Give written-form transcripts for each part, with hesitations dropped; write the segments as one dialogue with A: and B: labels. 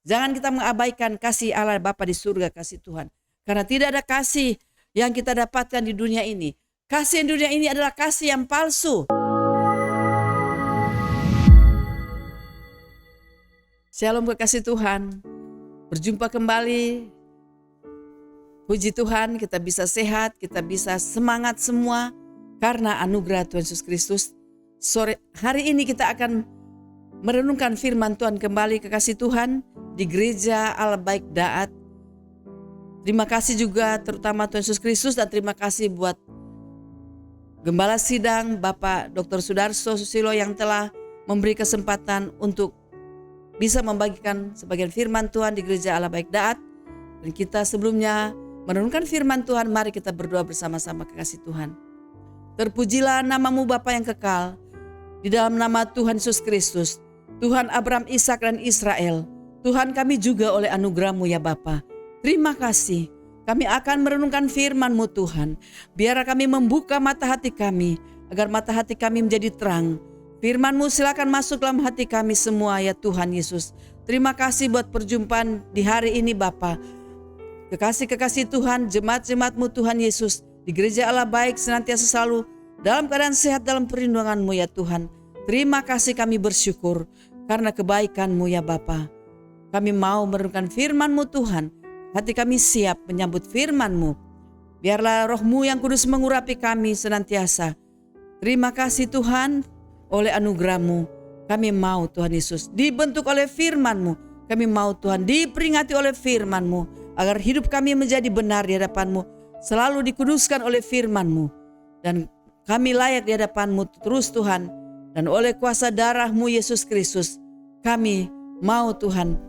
A: Jangan kita mengabaikan kasih Allah Bapa di surga, kasih Tuhan. Karena tidak ada kasih yang kita dapatkan di dunia ini. Kasih yang dunia ini adalah kasih yang palsu. Shalom kekasih Tuhan. Berjumpa kembali. Puji Tuhan, kita bisa sehat, kita bisa semangat semua karena anugerah Tuhan Yesus Kristus. Hari ini kita akan merenungkan firman Tuhan kembali, kekasih Tuhan, di gereja Allah Baik Daat. Terima kasih juga terutama Tuhan Yesus Kristus, dan terima kasih buat Gembala Sidang Bapak Dr. Sudarso Susilo yang telah memberi kesempatan untuk bisa membagikan sebagian firman Tuhan di gereja Allah Baik Daat. Dan kita sebelumnya merenungkan firman Tuhan, mari kita berdoa bersama-sama, kekasih Tuhan. Terpujilah namamu Bapa yang kekal, di dalam nama Tuhan Yesus Kristus, Tuhan Abraham, Ishak dan Israel. Tuhan, kami juga oleh anugerah-Mu ya Bapa. Terima kasih, kami akan merenungkan firman-Mu Tuhan. Biar kami membuka mata hati kami, agar mata hati kami menjadi terang. Firman-Mu silakan masuk dalam hati kami semua ya Tuhan Yesus. Terima kasih buat perjumpaan di hari ini Bapa. Kekasih-kekasih Tuhan, jemaat-jemaat-Mu Tuhan Yesus, di gereja Allah Baik senantiasa selalu dalam keadaan sehat dalam perlindungan-Mu ya Tuhan. Terima kasih, kami bersyukur karena kebaikan-Mu ya Bapa. Kami mau merenungkan firman-Mu Tuhan. Hati kami siap menyambut firman-Mu. Biarlah Roh-Mu yang kudus mengurapi kami senantiasa. Terima kasih Tuhan, oleh anugerah-Mu kami mau Tuhan Yesus dibentuk oleh firman-Mu. Kami mau Tuhan diperingati oleh firman-Mu, agar hidup kami menjadi benar di hadapan-Mu, selalu dikuduskan oleh firman-Mu. Dan kami layak di hadapan-Mu terus Tuhan. Dan oleh kuasa darah-Mu Yesus Kristus, kami mau Tuhan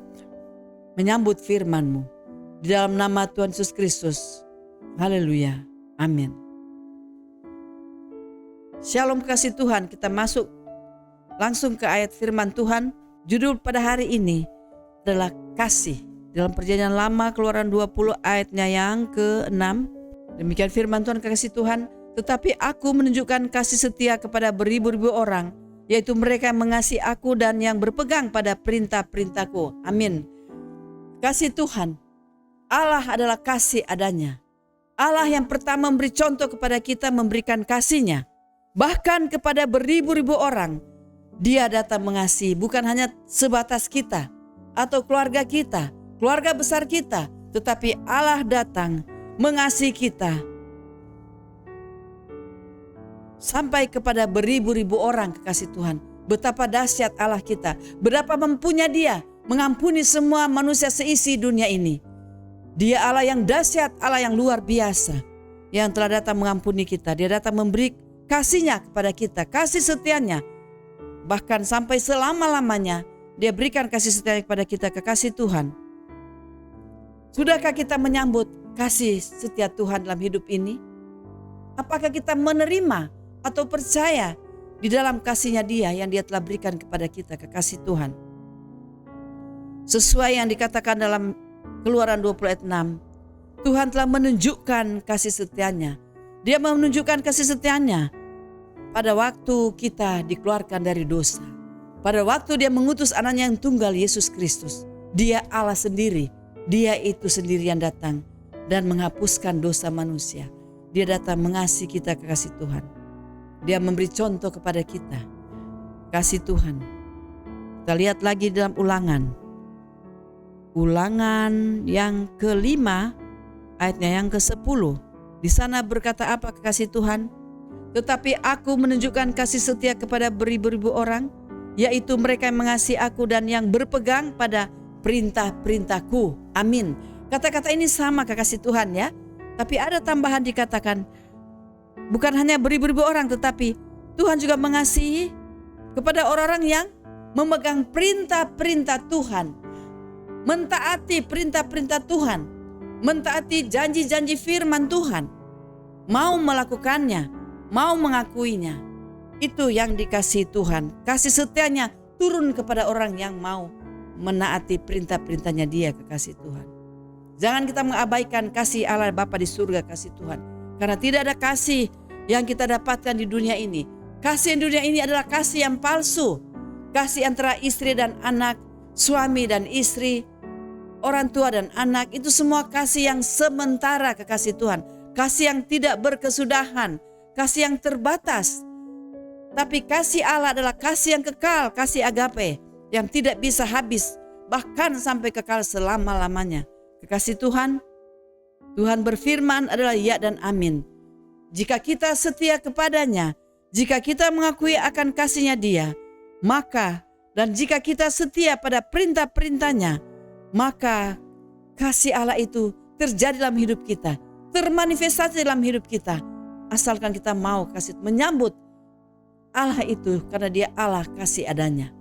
A: menyambut firman-Mu. Di dalam nama Tuhan Yesus Kristus. Haleluya. Amin. Shalom kekasih Tuhan, kita masuk langsung ke ayat firman Tuhan. Judul pada hari ini adalah kasih. Dalam perjanjian lama Keluaran 20 ayatnya yang ke-6. Demikian firman Tuhan, kekasih Tuhan. Tetapi aku menunjukkan kasih setia kepada beribu-ribu orang, yaitu mereka yang mengasihi aku dan yang berpegang pada perintah-perintahku. Amin. Kasih Tuhan, Allah adalah kasih adanya. Allah yang pertama memberi contoh kepada kita, memberikan kasih-Nya. Bahkan kepada beribu-ribu orang, Dia datang mengasihi, bukan hanya sebatas kita atau keluarga kita, keluarga besar kita, tetapi Allah datang mengasihi kita sampai kepada beribu-ribu orang, kekasih Tuhan. Betapa dahsyat Allah kita, betapa mampunya Dia mengampuni semua manusia seisi dunia ini. Dia Allah yang dahsyat, Allah yang luar biasa, yang telah datang mengampuni kita. Dia datang memberi kasih-Nya kepada kita, kasih setia-Nya. Bahkan sampai selama-lamanya Dia berikan kasih setia kepada kita, kekasih Tuhan. Sudahkah kita menyambut kasih setia Tuhan dalam hidup ini? Apakah kita menerima atau percaya di dalam kasih-Nya Dia yang Dia telah berikan kepada kita, kekasih Tuhan? Sesuai yang dikatakan dalam Keluaran 20 ayat 6, Tuhan telah menunjukkan kasih setia-Nya. Dia menunjukkan kasih setia-Nya pada waktu kita dikeluarkan dari dosa. Pada waktu Dia mengutus anaknya yang tunggal, Yesus Kristus. Dia Allah sendiri. Dia itu sendiri yang datang dan menghapuskan dosa manusia. Dia datang mengasihi kita, kekasih Tuhan. Dia memberi contoh kepada kita. Kasih Tuhan. Kita lihat lagi dalam Ulangan yang ke-5 ayatnya yang ke-10. Di sana berkata apa, kekasih Tuhan? Tetapi aku menunjukkan kasih setia kepada beribu-ribu orang, yaitu mereka yang mengasihi aku dan yang berpegang pada perintah-perintahku. Amin. Kata-kata ini sama, kekasih Tuhan ya. Tapi ada tambahan dikatakan, bukan hanya beribu-ribu orang, tetapi Tuhan juga mengasihi kepada orang-orang yang memegang perintah-perintah Tuhan. Mentaati perintah-perintah Tuhan. Mentaati janji-janji firman Tuhan. Mau melakukannya, mau mengakuinya. Itu yang dikasihi Tuhan. Kasih setia-Nya turun kepada orang yang mau menaati perintah-perintahnya Dia, kekasih Tuhan. Jangan kita mengabaikan kasih Allah Bapa di surga, kasih Tuhan. Karena tidak ada kasih yang kita dapatkan di dunia ini. Kasih di dunia ini adalah kasih yang palsu. Kasih antara istri dan anak, suami dan istri, orang tua dan anak, itu semua kasih yang sementara kekasih Tuhan. Kasih yang tidak berkesudahan, kasih yang terbatas. Tapi kasih Allah adalah kasih yang kekal, kasih agape yang tidak bisa habis, bahkan sampai kekal selama-lamanya. Kekasih Tuhan, Tuhan berfirman adalah ya dan amin. Jika kita setia kepadanya, jika kita mengakui akan kasihnya Dia, maka dan jika kita setia pada perintah-perintahnya, maka kasih Allah itu terjadi dalam hidup kita, termanifestasi dalam hidup kita. Asalkan kita mau menyambut Allah itu, karena Dia Allah kasih adanya.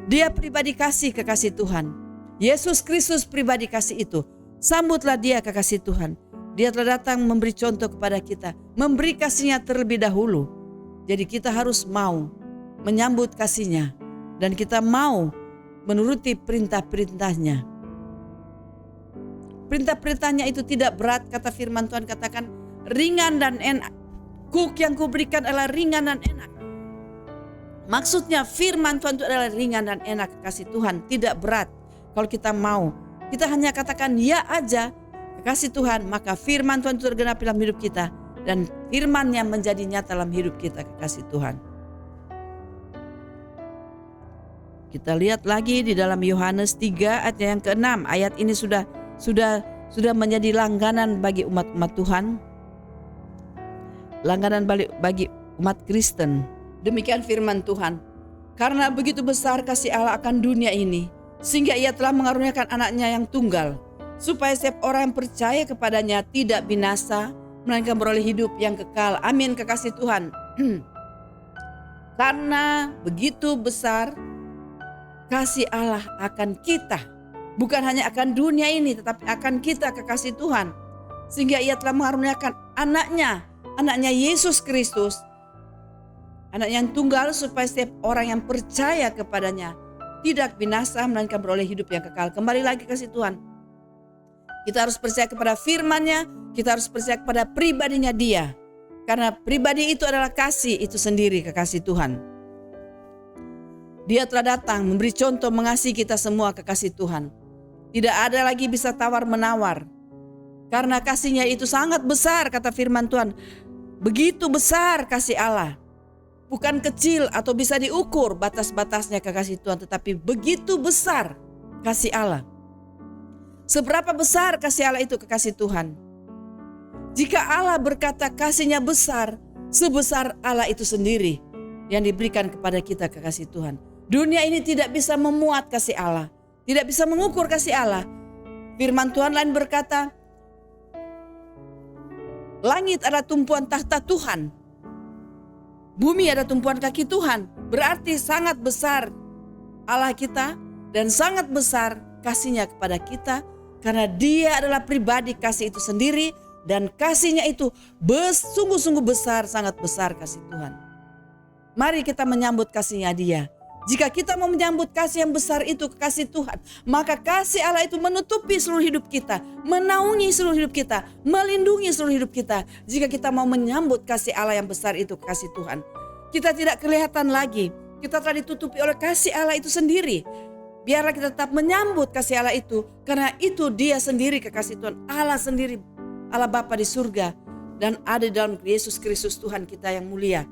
A: Dia pribadi kasih, kekasih Tuhan. Yesus Kristus pribadi kasih itu. Sambutlah Dia, kekasih Tuhan. Dia telah datang memberi contoh kepada kita, memberi kasihnya terlebih dahulu. Jadi kita harus mau menyambut kasihnya, dan kita mau menuruti perintah-perintahnya. Perintah-perintahnya itu tidak berat, kata firman Tuhan katakan ringan dan enak. Kuk yang kuberikan adalah ringan dan enak. Maksudnya firman Tuhan itu adalah ringan dan enak, kekasih Tuhan, tidak berat. Kalau kita mau, kita hanya katakan ya aja, kekasih Tuhan, maka firman Tuhan itu tergenapi dalam hidup kita, dan firman-Nya menjadi nyata dalam hidup kita, kekasih Tuhan. Kita lihat lagi di dalam Yohanes 3 ayat yang ke-6. Ayat ini sudah menjadi langganan bagi umat-umat Tuhan, langganan bagi umat Kristen. Demikian firman Tuhan. Karena begitu besar kasih Allah akan dunia ini, sehingga Ia telah mengaruniakan anaknya yang tunggal, supaya setiap orang yang percaya kepadanya tidak binasa, melainkan beroleh hidup yang kekal. Amin, kekasih Tuhan. Karena begitu besar kasih Allah akan kita, bukan hanya akan dunia ini, tetapi akan kita, kekasih Tuhan, sehingga Ia telah mengaruniakan anaknya Yesus Kristus, anak yang tunggal, supaya setiap orang yang percaya kepadanya tidak binasa, melainkan beroleh hidup yang kekal. Kembali lagi, kasih Tuhan, kita harus percaya kepada firman-Nya, kita harus percaya kepada pribadinya Dia, karena pribadi itu adalah kasih itu sendiri, kekasih Tuhan. Dia telah datang memberi contoh mengasihi kita semua, kekasih Tuhan. Tidak ada lagi bisa tawar-menawar, karena kasihnya itu sangat besar, kata firman Tuhan. Begitu besar kasih Allah. Bukan kecil atau bisa diukur batas-batasnya, kekasih Tuhan, tetapi begitu besar kasih Allah. Seberapa besar kasih Allah itu, kekasih Tuhan? Jika Allah berkata kasihnya besar, sebesar Allah itu sendiri yang diberikan kepada kita, kekasih Tuhan. Dunia ini tidak bisa memuat kasih Allah, tidak bisa mengukur kasih Allah. Firman Tuhan lain berkata, langit adalah tumpuan tahta Tuhan, bumi ada tumpuan kaki Tuhan. Berarti sangat besar Allah kita dan sangat besar kasihnya kepada kita, karena Dia adalah pribadi kasih itu sendiri, dan kasihnya itu sungguh-sungguh besar, sangat besar kasih Tuhan. Mari kita menyambut kasihnya Dia. Jika kita mau menyambut kasih yang besar itu, kekasih Tuhan, maka kasih Allah itu menutupi seluruh hidup kita, menaungi seluruh hidup kita, melindungi seluruh hidup kita. Jika kita mau menyambut kasih Allah yang besar itu, kekasih Tuhan, kita tidak kelihatan lagi, kita telah ditutupi oleh kasih Allah itu sendiri. Biarlah kita tetap menyambut kasih Allah itu, karena itu Dia sendiri, kekasih Tuhan, Allah sendiri, Allah Bapa di surga, dan ada dalam Yesus Kristus Tuhan kita yang mulia.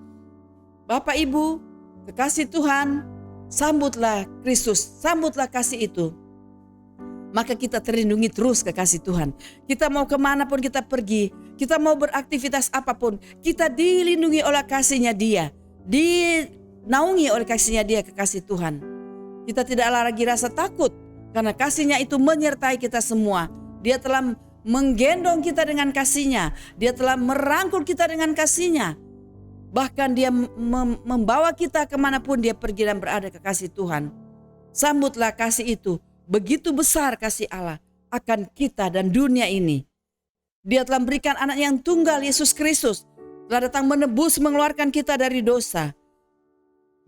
A: Bapak Ibu, kekasih Tuhan, sambutlah Kristus, sambutlah kasih itu. Maka kita terlindungi terus, kekasih Tuhan. Kita mau kemanapun kita pergi, kita mau beraktivitas apapun, kita dilindungi oleh kasihnya Dia, dinaungi oleh kasihnya Dia, kekasih Tuhan. Kita tidak lagi rasa takut, karena kasihnya itu menyertai kita semua. Dia telah menggendong kita dengan kasihnya, Dia telah merangkul kita dengan kasihnya. Bahkan Dia membawa kita kemanapun Dia pergi dan berada, kekasih Tuhan. Sambutlah kasih itu. Begitu besar kasih Allah akan kita dan dunia ini. Dia telah memberikan anak yang tunggal, Yesus Kristus, telah datang menebus, mengeluarkan kita dari dosa.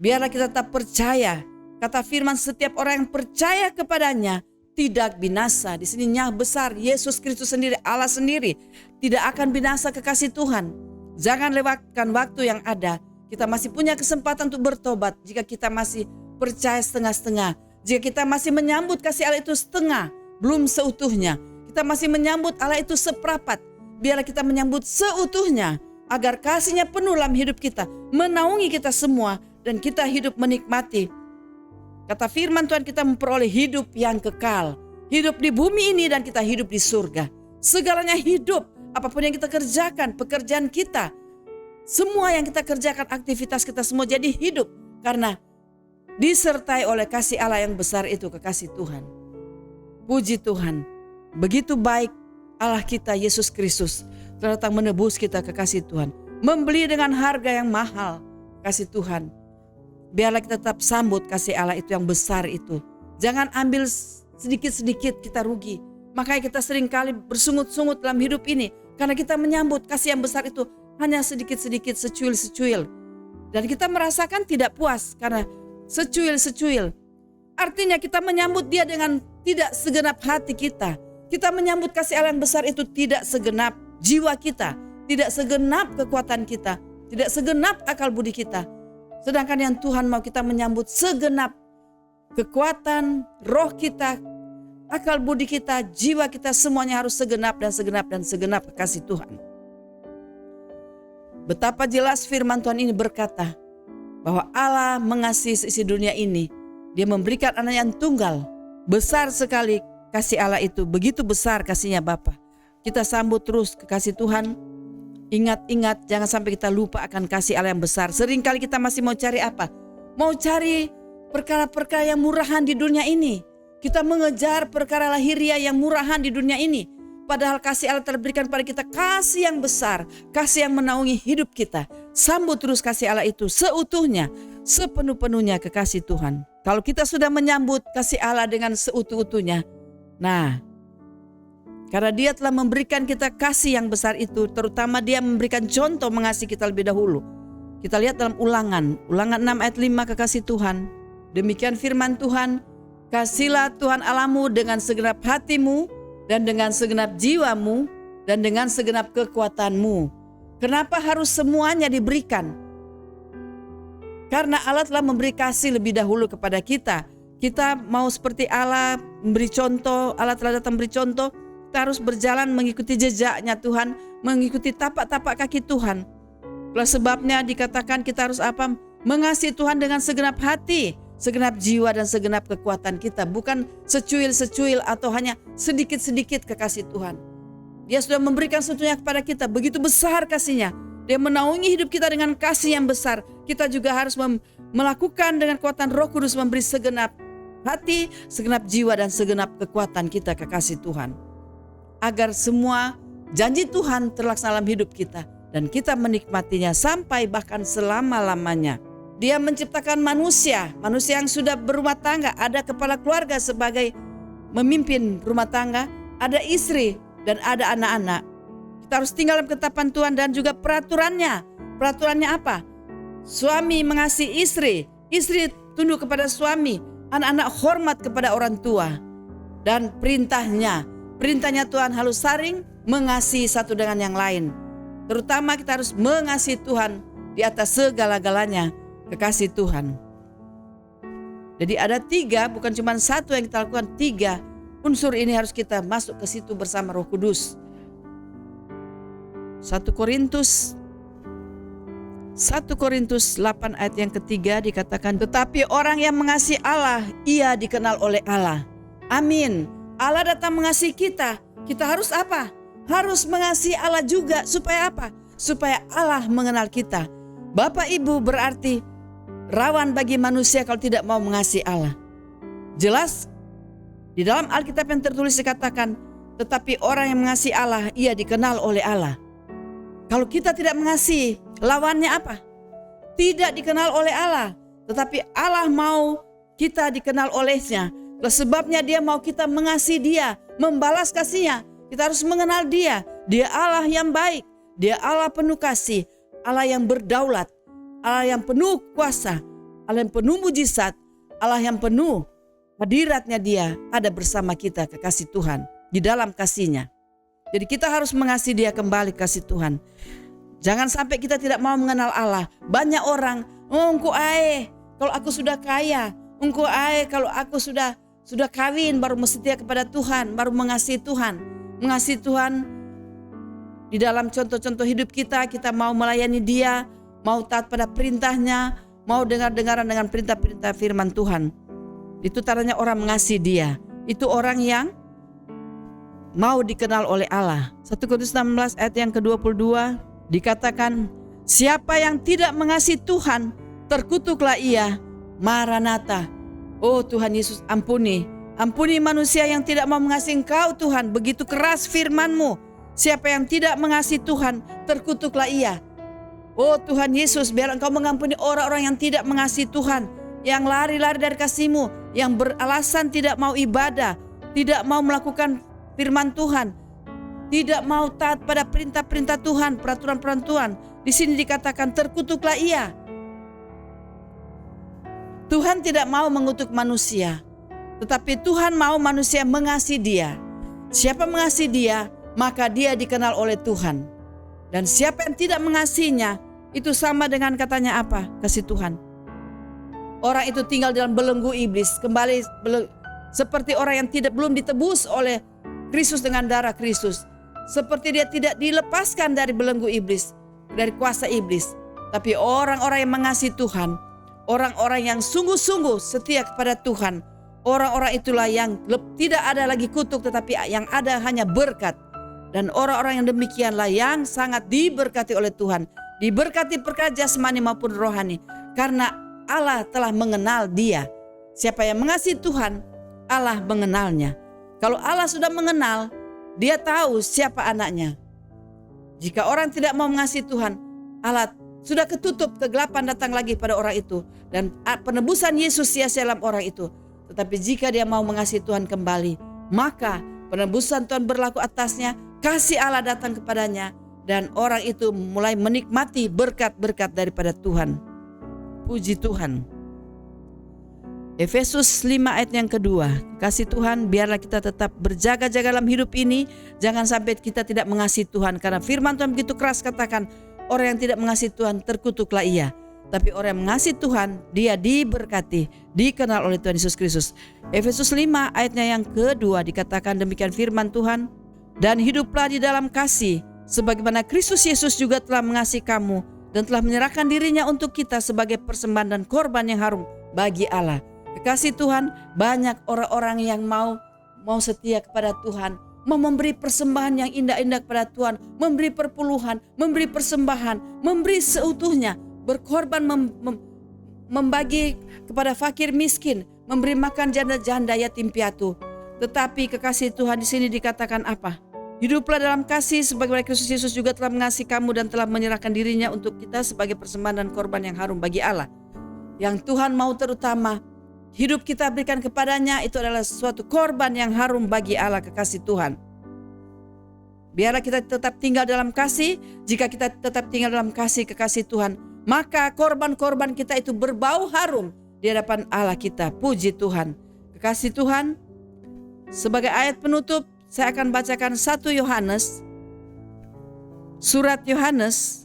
A: Biarlah kita tetap percaya. Kata firman, setiap orang yang percaya kepadanya tidak binasa. Di sini nyah besar, Yesus Kristus sendiri, Allah sendiri, tidak akan binasa, kekasih Tuhan. Jangan lewatkan waktu yang ada. Kita masih punya kesempatan untuk bertobat. Jika kita masih percaya setengah-setengah, jika kita masih menyambut kasih Allah itu setengah, belum seutuhnya. Kita masih menyambut Allah itu seprapat. Biarlah kita menyambut seutuhnya, agar kasih-Nya penuh dalam hidup kita, menaungi kita semua, dan kita hidup menikmati. Kata firman Tuhan, kita memperoleh hidup yang kekal. Hidup di bumi ini dan kita hidup di surga. Segalanya hidup, apapun yang kita kerjakan, pekerjaan kita, semua yang kita kerjakan, aktivitas kita semua jadi hidup. Karena disertai oleh kasih Allah yang besar itu, kekasih Tuhan. Puji Tuhan, begitu baik Allah kita Yesus Kristus telah datang menebus kita, kekasih Tuhan. Membeli dengan harga yang mahal, kasih Tuhan. Biarlah kita tetap sambut kasih Allah itu yang besar itu. Jangan ambil sedikit-sedikit kita rugi. Makanya kita seringkali bersungut-sungut dalam hidup ini. Karena kita menyambut kasih yang besar itu hanya sedikit-sedikit, secuil-secuil. Dan kita merasakan tidak puas karena secuil-secuil. Artinya kita menyambut dia dengan tidak segenap hati kita. Kita menyambut kasih Allah yang besar itu tidak segenap jiwa kita. Tidak segenap kekuatan kita. Tidak segenap akal budi kita. Sedangkan yang Tuhan mau kita menyambut segenap kekuatan, roh kita, akal budi kita, jiwa kita, semuanya harus segenap dan segenap dan segenap kekasih Tuhan. Betapa jelas firman Tuhan ini berkata bahwa Allah mengasihi seisi dunia ini. Dia memberikan anak yang tunggal. Besar sekali kasih Allah itu, begitu besar kasih-Nya Bapa. Kita sambut terus kekasih Tuhan. Ingat-ingat, jangan sampai kita lupa akan kasih Allah yang besar. Seringkali kita masih mau cari apa? Mau cari perkara-perkara yang murahan di dunia ini. Kita mengejar perkara lahiriah yang murahan di dunia ini. Padahal kasih Allah terberikan pada kita kasih yang besar. Kasih yang menaungi hidup kita. Sambut terus kasih Allah itu seutuhnya, sepenuh-penuhnya kekasih Tuhan. Kalau kita sudah menyambut kasih Allah dengan seutuh-utuhnya, nah, karena dia telah memberikan kita kasih yang besar itu, terutama dia memberikan contoh mengasihi kita lebih dahulu. Kita lihat dalam ulangan 6 ayat 5 kekasih Tuhan. Demikian firman Tuhan, kasihlah Tuhan Allahmu dengan segenap hatimu dan dengan segenap jiwamu dan dengan segenap kekuatanmu. Kenapa harus semuanya diberikan? Karena Allah telah memberi kasih lebih dahulu kepada kita. Kita mau seperti Allah memberi contoh, Allah telah datang memberi contoh. Kita harus berjalan mengikuti jejaknya Tuhan, mengikuti tapak-tapak kaki Tuhan. Itulah sebabnya dikatakan kita harus apa? Mengasihi Tuhan dengan segenap hati, segenap jiwa dan segenap kekuatan kita. Bukan secuil-secuil atau hanya sedikit-sedikit kekasih Tuhan. Dia sudah memberikan semuanya kepada kita, begitu besar kasih-Nya. Dia menaungi hidup kita dengan kasih yang besar. Kita juga harus melakukan dengan kekuatan Roh Kudus, memberi segenap hati, segenap jiwa dan segenap kekuatan kita kekasih Tuhan. Agar semua janji Tuhan terlaksana dalam hidup kita dan kita menikmatinya sampai bahkan selama-lamanya. Dia menciptakan manusia yang sudah berumah tangga, ada kepala keluarga sebagai memimpin rumah tangga, ada istri dan ada anak-anak. Kita harus tinggal dalam ketetapan Tuhan dan juga peraturannya. Peraturannya apa? Suami mengasihi istri, istri tunduk kepada suami, anak-anak hormat kepada orang tua. Dan perintahnya Tuhan harus saling mengasihi satu dengan yang lain. Terutama kita harus mengasihi Tuhan di atas segala-galanya, kekasih Tuhan. Jadi ada 3, bukan cuma 1 yang kita lakukan, 3 unsur ini harus kita masuk ke situ bersama Roh Kudus. 1 Korintus 8 ayat yang ketiga dikatakan, tetapi orang yang mengasihi Allah, ia dikenal oleh Allah. Amin. Allah datang mengasihi kita. Kita harus apa? Harus mengasihi Allah juga. Supaya apa? Supaya Allah mengenal kita. Bapak Ibu berarti rawan bagi manusia kalau tidak mau mengasihi Allah. Jelas di dalam Alkitab yang tertulis dikatakan, tetapi orang yang mengasihi Allah, ia dikenal oleh Allah. Kalau kita tidak mengasihi, lawannya apa? Tidak dikenal oleh Allah. Tetapi Allah mau kita dikenal olehnya. Sebabnya dia mau kita mengasihi dia, membalas kasih-Nya. Kita harus mengenal dia. Dia Allah yang baik. Dia Allah penuh kasih. Allah yang berdaulat. Allah yang penuh kuasa. Allah yang penuh mujizat. Allah yang penuh hadiratnya dia ada bersama kita kekasih Tuhan. Di dalam kasih-Nya. Jadi kita harus mengasihi dia kembali kasih Tuhan. Jangan sampai kita tidak mau mengenal Allah. Banyak orang, engkau ae kalau aku sudah kaya. Engkau ae kalau aku sudah sudah kawin baru setia kepada Tuhan, baru mengasihi Tuhan. Mengasihi Tuhan di dalam contoh-contoh hidup kita mau melayani Dia, mau taat pada perintahnya, mau dengar-dengaran dengan perintah-perintah firman Tuhan. Itu tandanya orang mengasihi Dia. Itu orang yang mau dikenal oleh Allah. 1 Korintus 16 ayat yang ke-22 dikatakan, siapa yang tidak mengasihi Tuhan, terkutuklah ia. Maranatha. Oh Tuhan Yesus, ampuni manusia yang tidak mau mengasihi Engkau Tuhan. Begitu keras firman-Mu. Siapa yang tidak mengasihi Tuhan, terkutuklah ia. Oh Tuhan Yesus, biar Engkau mengampuni orang-orang yang tidak mengasihi Tuhan, yang lari-lari dari kasih-Mu, yang beralasan tidak mau ibadah, tidak mau melakukan firman Tuhan, tidak mau taat pada perintah-perintah Tuhan, peraturan-peraturan Tuhan. Di sini dikatakan terkutuklah ia. Tuhan tidak mau mengutuk manusia, tetapi Tuhan mau manusia mengasihi Dia. Siapa mengasihi Dia, maka dia dikenal oleh Tuhan. Dan siapa yang tidak mengasihinya, itu sama dengan katanya apa? Kasih Tuhan. Orang itu tinggal dalam belenggu iblis, kembali seperti orang yang belum ditebus oleh Kristus dengan darah Kristus. Seperti dia tidak dilepaskan dari belenggu iblis, dari kuasa iblis. Tapi orang-orang yang mengasihi Tuhan, orang-orang yang sungguh-sungguh setia kepada Tuhan, orang-orang itulah yang tidak ada lagi kutuk, tetapi yang ada hanya berkat. Dan orang-orang yang demikianlah yang sangat diberkati oleh Tuhan, diberkati perkara jasmani maupun rohani, karena Allah telah mengenal dia. Siapa yang mengasihi Tuhan, Allah mengenalnya. Kalau Allah sudah mengenal, dia tahu siapa anaknya. Jika orang tidak mau mengasihi Tuhan, Allah sudah ketutup, kegelapan datang lagi pada orang itu, dan penebusan Yesus sia-sia dalam orang itu. Tetapi jika dia mau mengasihi Tuhan kembali, maka penebusan Tuhan berlaku atasnya, kasih Allah datang kepadanya, dan orang itu mulai menikmati berkat-berkat daripada Tuhan. Puji Tuhan. Efesus 5 ayat yang kedua. Kasih Tuhan, biarlah kita tetap berjaga-jaga dalam hidup ini. Jangan sampai kita tidak mengasihi Tuhan, karena firman Tuhan begitu keras katakan, orang yang tidak mengasihi Tuhan terkutuklah ia. Tapi orang yang mengasihi Tuhan, dia diberkati, dikenal oleh Tuhan Yesus Kristus. Efesus 5 ayatnya yang kedua dikatakan demikian firman Tuhan. Dan hiduplah di dalam kasih, sebagaimana Kristus Yesus juga telah mengasihi kamu dan telah menyerahkan dirinya untuk kita sebagai persembahan dan korban yang harum bagi Allah. Kekasih Tuhan, banyak orang-orang yang mau setia kepada Tuhan, mau memberi persembahan yang indah-indah kepada Tuhan, memberi perpuluhan, memberi persembahan, memberi seutuhnya, berkorban, membagi kepada fakir miskin, memberi makan janda-janda yatim piatu. Tetapi kekasih Tuhan di sini dikatakan apa? Hiduplah dalam kasih sebagaimana Kristus Yesus juga telah mengasihi kamu dan telah menyerahkan dirinya untuk kita sebagai persembahan dan korban yang harum bagi Allah. Yang Tuhan mau terutama hidup kita berikan kepadanya itu adalah suatu korban yang harum bagi Allah, kekasih Tuhan. Biarlah kita tetap tinggal dalam kasih. Jika kita tetap tinggal dalam kasih, kekasih Tuhan, maka korban-korban kita itu berbau harum di hadapan Allah kita. Puji Tuhan. Kekasih Tuhan, sebagai ayat penutup saya akan bacakan 1 Yohanes, surat Yohanes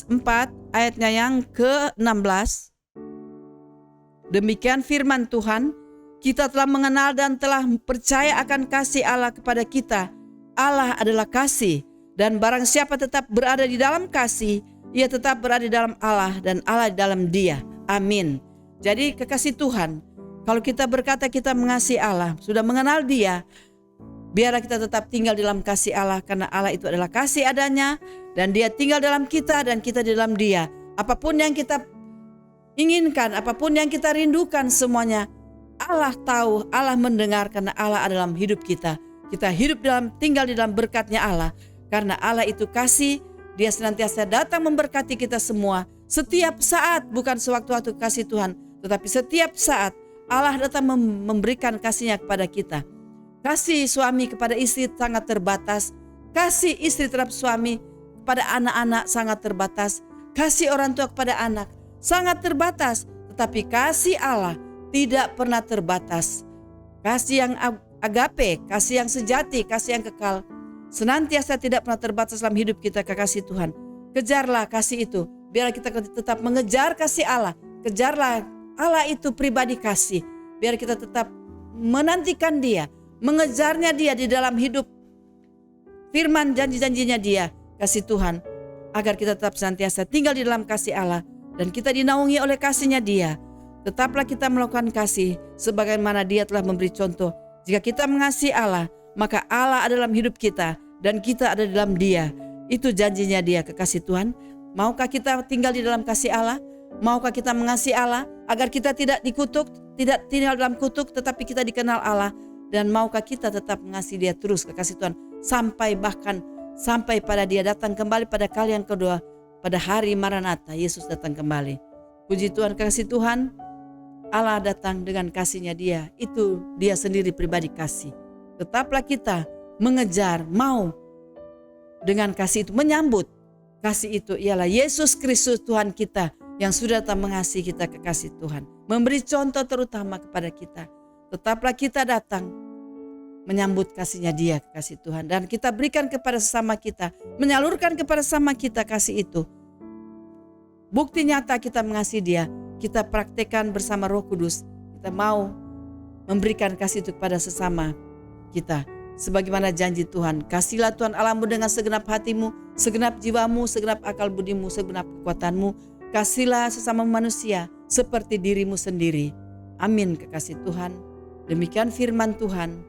A: 4 ayatnya yang ke-16. Demikian firman Tuhan, kita telah mengenal dan telah percaya akan kasih Allah kepada kita. Allah adalah kasih, dan barang siapa tetap berada di dalam kasih, ia tetap berada di dalam Allah dan Allah di dalam dia. Amin. Jadi kekasih Tuhan, kalau kita berkata kita mengasihi Allah, sudah mengenal Dia, biarlah kita tetap tinggal dalam kasih Allah, karena Allah itu adalah kasih adanya, dan Dia tinggal dalam kita dan kita di dalam Dia. Apapun yang kita inginkan, apapun yang kita rindukan, semuanya Allah tahu, Allah mendengar, karena Allah ada dalam hidup kita. Kita hidup tinggal di dalam berkatnya Allah, karena Allah itu kasih. Dia senantiasa datang memberkati kita semua setiap saat, bukan sewaktu-waktu kasih Tuhan, tetapi setiap saat Allah datang memberikan kasihnya kepada kita. Kasih suami kepada istri sangat terbatas. Kasih istri terhadap suami kepada anak-anak sangat terbatas. Kasih orang tua kepada anak sangat terbatas. Tetapi kasih Allah tidak pernah terbatas. Kasih yang agape, kasih yang sejati, kasih yang kekal, senantiasa tidak pernah terbatas dalam hidup kita, kekasih Tuhan. Kejarlah kasih itu. Biarlah kita tetap mengejar kasih Allah. Kejarlah Allah itu pribadi kasih. Biar kita tetap menantikan Dia, mengejarnya Dia di dalam hidup firman janji-janjinya Dia, kasih Tuhan. Agar kita tetap senantiasa tinggal di dalam kasih Allah dan kita dinaungi oleh kasih-Nya Dia. Tetaplah kita melakukan kasih sebagaimana Dia telah memberi contoh. Jika kita mengasihi Allah, maka Allah ada dalam hidup kita dan kita ada dalam Dia. Itu janjinya Dia, kekasih Tuhan. Maukah kita tinggal di dalam kasih Allah? Maukah kita mengasihi Allah agar kita tidak dikutuk, tidak tinggal dalam kutuk, tetapi kita dikenal Allah? Dan maukah kita tetap mengasihi Dia terus, kekasih Tuhan, sampai pada Dia datang kembali pada kali yang kedua, pada hari Maranatha, Yesus datang kembali. Puji Tuhan, kekasih Tuhan, Allah datang dengan kasih-Nya Dia. Itu Dia sendiri pribadi kasih. Tetaplah kita mengejar, mau dengan kasih itu, menyambut kasih itu ialah Yesus Kristus Tuhan kita yang sudah datang mengasihi kita, kekasih Tuhan. Memberi contoh terutama kepada kita. Tetaplah kita datang menyambut kasih-Nya Dia, kekasih Tuhan. Dan kita berikan kepada sesama kita, menyalurkan kepada sesama kita kasih itu. Bukti nyata kita mengasihi Dia, kita praktekkan bersama Roh Kudus. Kita mau memberikan kasih itu kepada sesama kita. Sebagaimana janji Tuhan, kasihlah Tuhan Allahmu dengan segenap hatimu, segenap jiwamu, segenap akal budimu, segenap kekuatanmu. Kasihlah sesama manusia seperti dirimu sendiri. Amin, kekasih Tuhan. Demikian firman Tuhan.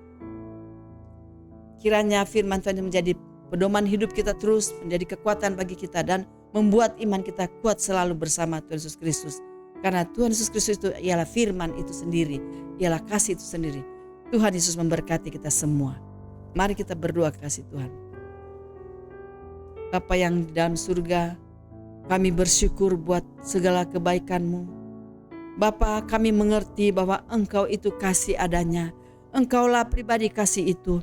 A: Kiranya firman Tuhan menjadi pedoman hidup kita terus, menjadi kekuatan bagi kita dan membuat iman kita kuat selalu bersama Tuhan Yesus Kristus. Karena Tuhan Yesus Kristus itu ialah firman itu sendiri, ialah kasih itu sendiri. Tuhan Yesus memberkati kita semua. Mari kita berdoa, kasih Tuhan. Bapa yang di dalam surga, kami bersyukur buat segala kebaikan-Mu. Bapa, kami mengerti bahwa Engkau itu kasih adanya. Engkaulah pribadi kasih itu.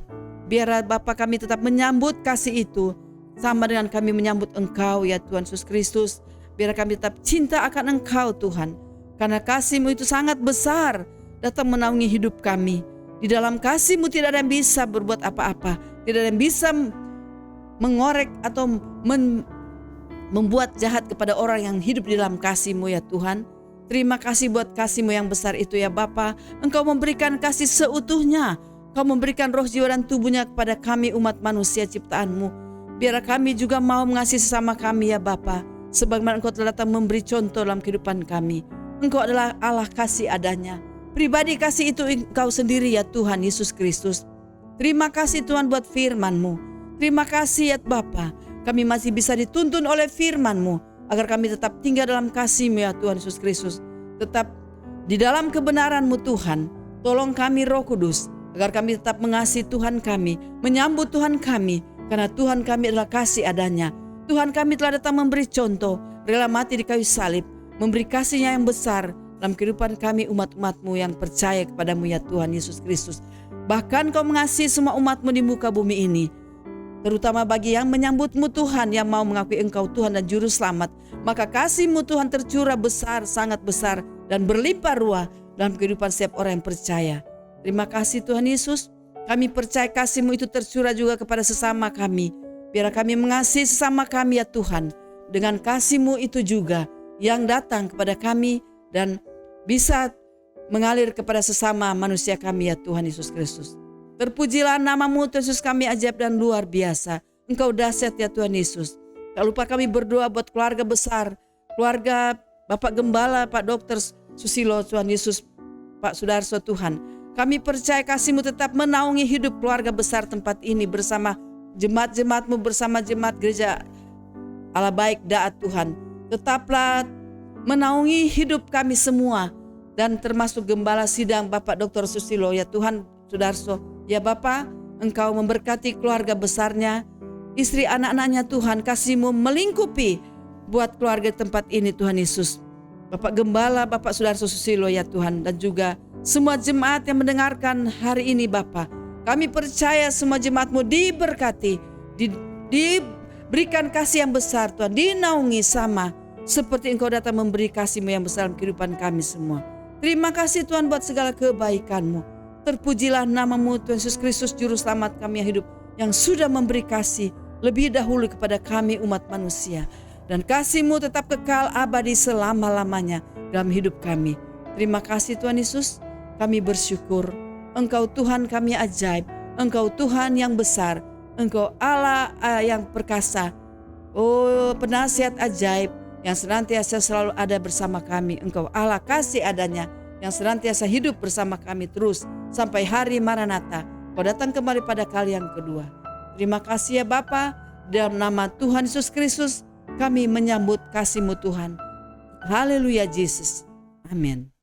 A: Biarlah Bapa kami tetap menyambut kasih itu sama dengan kami menyambut Engkau ya Tuhan Yesus Kristus. Biar kami tetap cinta akan Engkau Tuhan. Karena kasih-Mu itu sangat besar datang menaungi hidup kami. Di dalam kasih-Mu tidak ada yang bisa berbuat apa-apa. Tidak ada yang bisa mengorek atau membuat jahat kepada orang yang hidup di dalam kasih-Mu ya Tuhan. Terima kasih buat kasih-Mu yang besar itu ya Bapa. Engkau memberikan kasih seutuhnya. Engkau memberikan roh, jiwa dan tubuhnya kepada kami umat manusia ciptaan-Mu. Biar kami juga mau mengasihi sesama kami ya Bapa. Sebagaimana Engkau telah datang memberi contoh dalam kehidupan kami. Engkau adalah Allah kasih adanya. Pribadi kasih itu Engkau sendiri ya Tuhan Yesus Kristus. Terima kasih Tuhan buat firman-Mu. Terima kasih ya Bapa. Kami masih bisa dituntun oleh firman-Mu. Agar kami tetap tinggal dalam kasih-Mu ya Tuhan Yesus Kristus. Tetap di dalam kebenaran-Mu Tuhan. Tolong kami Roh Kudus. Agar kami tetap mengasihi Tuhan kami. Menyambut Tuhan kami. Karena Tuhan kami adalah kasih adanya. Tuhan kami telah datang memberi contoh. Rela mati di kayu salib. Memberi kasih-Nya yang besar dalam kehidupan kami umat-umat-Mu yang percaya kepada-Mu ya Tuhan Yesus Kristus. Bahkan Kau mengasihi semua umat-Mu di muka bumi ini. Terutama bagi yang menyambut-Mu Tuhan, yang mau mengakui Engkau Tuhan dan Juru Selamat. Maka kasih-Mu Tuhan tercurah besar, sangat besar dan berlimpah ruah dalam kehidupan setiap orang yang percaya. Terima kasih Tuhan Yesus. Kami percaya kasih-Mu itu tercurah juga kepada sesama kami. Biar kami mengasihi sesama kami ya Tuhan. Dengan kasih-Mu itu juga yang datang kepada kami dan bisa mengalir kepada sesama manusia kami ya Tuhan Yesus Kristus. Terpujilah nama-Mu Tuhan Yesus, kami ajaib dan luar biasa. Engkau dahsyat ya Tuhan Yesus. Tak lupa kami berdoa buat keluarga besar, keluarga Bapak Gembala, Pak Dokter Susilo Tuhan Yesus, Pak Sudarso Tuhan. Kami percaya kasih-Mu tetap menaungi hidup keluarga besar tempat ini bersama jemaat-jemaat-Mu, bersama jemaat gereja Allah Baik Daat Tuhan. Tetaplah menaungi hidup kami semua dan termasuk Gembala Sidang Bapak Dr. Susilo ya Tuhan Sudarso. Ya Bapak, Engkau memberkati keluarga besarnya, istri anak-anaknya Tuhan. Kasih-Mu melingkupi buat keluarga tempat ini Tuhan Yesus. Bapak Gembala, Bapak Sudarso Susilo ya Tuhan. Dan juga semua jemaat yang mendengarkan hari ini Bapak. Kami percaya semua jemaat-Mu diberkati, diberikan kasih yang besar Tuhan. Dinaungi sama seperti Engkau datang memberi kasih-Mu yang besar dalam kehidupan kami semua. Terima kasih Tuhan buat segala kebaikan-Mu. Terpujilah nama-Mu Tuhan Yesus Kristus, Juru Selamat kami yang hidup, yang sudah memberi kasih lebih dahulu kepada kami umat manusia. Dan kasih-Mu tetap kekal abadi selama-lamanya dalam hidup kami. Terima kasih Tuhan Yesus, kami bersyukur. Engkau Tuhan kami ajaib, Engkau Tuhan yang besar, Engkau Allah yang perkasa. Oh, penasihat ajaib yang senantiasa selalu ada bersama kami. Engkau Allah kasih adanya yang senantiasa hidup bersama kami terus sampai hari Maranatha. Kau datang kembali pada kali yang kedua. Terima kasih ya Bapa, dalam nama Tuhan Yesus Kristus kami menyambut kasih-Mu Tuhan. Haleluya Yesus. Amin.